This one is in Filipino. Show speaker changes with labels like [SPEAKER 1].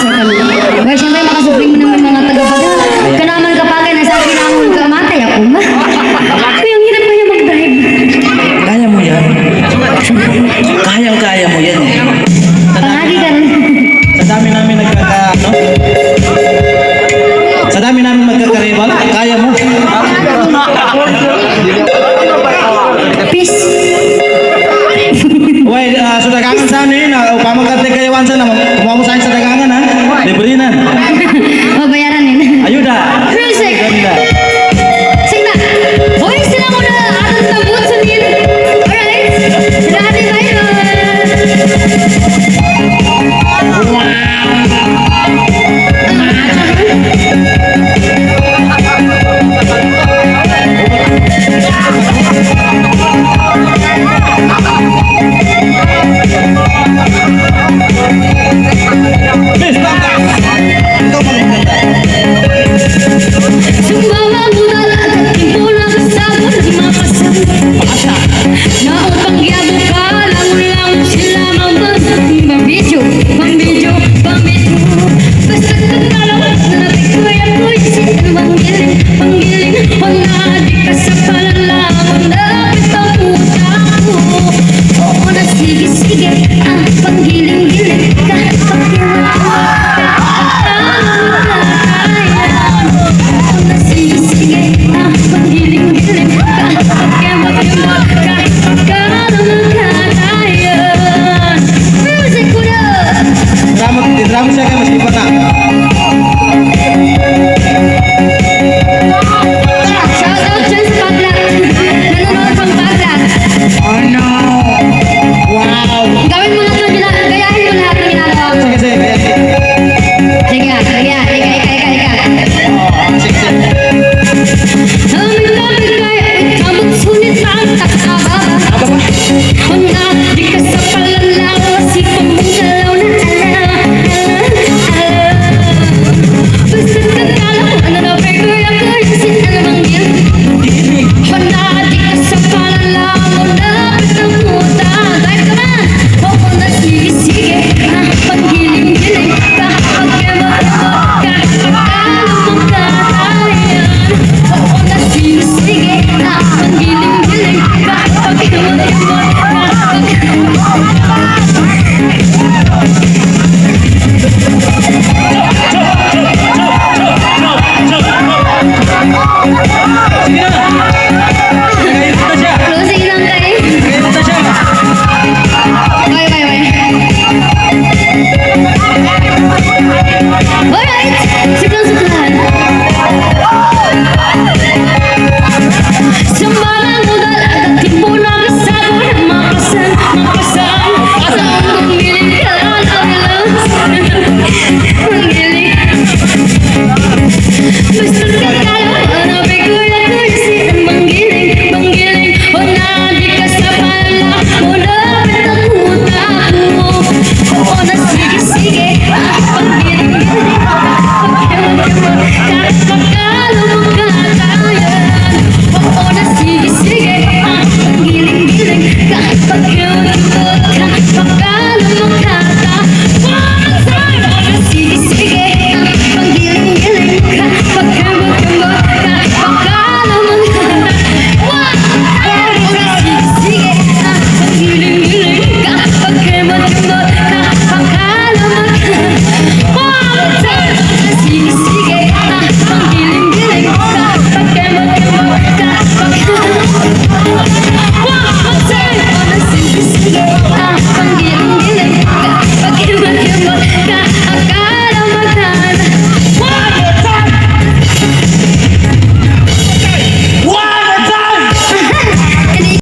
[SPEAKER 1] Well, siyempre makasupling mo naman mga taga-baga. Kanaman kapag nasa kinamon ka, matay ako ma. Kaya ang hirap kaya mag-drive.
[SPEAKER 2] Kaya mo yan. Kayang-kaya mo yan.
[SPEAKER 1] Pangagi ka rin.
[SPEAKER 2] Sa dami namin ano? Sa dami namin magkakaribal, kaya mo.
[SPEAKER 1] Peace.
[SPEAKER 2] Uy, sa dagangan sa ano yun, upang magkatikayawan sa naman, kumuha mo sa akin sa dagangan ha, libre na.
[SPEAKER 1] O, bayaran yun.
[SPEAKER 2] Ayuda.
[SPEAKER 1] Music.
[SPEAKER 2] Ganda.
[SPEAKER 1] Sige na. Hoy, sila muna. Atong tambut sa din. Alright. Sila ating tayo.
[SPEAKER 2] Miss Bangka! Ikaw maganda.
[SPEAKER 1] Sumbawa muna lahat at timpulang kasabot ng mga kasal.
[SPEAKER 2] Pakasa.
[SPEAKER 1] Naupang yabo ka, lang sila pambidyo. Basta tatalawas na nabikoy ako'y sitan panggiling. Wala di ka sa palalamang lapit ang puta ko. Oo na sige, panggiling-giling ka, pakiwala ka. Oo na sige, panggiling-giling ka, pakiwala ka. Music ko na!
[SPEAKER 2] Drama siya kayo, mas iba na.
[SPEAKER 1] Shout out dyan sa Baglat. Nanonood pang Baglat.
[SPEAKER 2] Oh no! Wow!
[SPEAKER 1] Gawin mo lang ito, gayahin mo lahat ng ginagawa mo.
[SPEAKER 2] Sige, sige.
[SPEAKER 1] Sige, ika.
[SPEAKER 2] Sige.
[SPEAKER 1] Aming tabigay, kamot sunit ang takababa. Wala, di ka sa palalaw, sipang mong galaw na basta tatalaw, ano na figure ako, isin na namang yun. Wala, di ka sa palalaw, lapit ang puta. Drive ka man! Oo na, sige, panggiling-giling ka, pagkemot ka, pagkalo mong katayan. Oo na, sige, panggiling-giling ka, pagkemot ka,
[SPEAKER 2] Sige na! Kayo na siya!
[SPEAKER 1] closing lang kayo.
[SPEAKER 2] Kayo na siya!
[SPEAKER 1] Bye. Alright, suklan. Sambalang udal at timbulang kasabo ng makasan. Asang bumiling ka lang panggiling. Basta tatalaw, ano bigay ako isin panggiling. Wala di ka sa pala, wala ang utak mo. Oo na sige,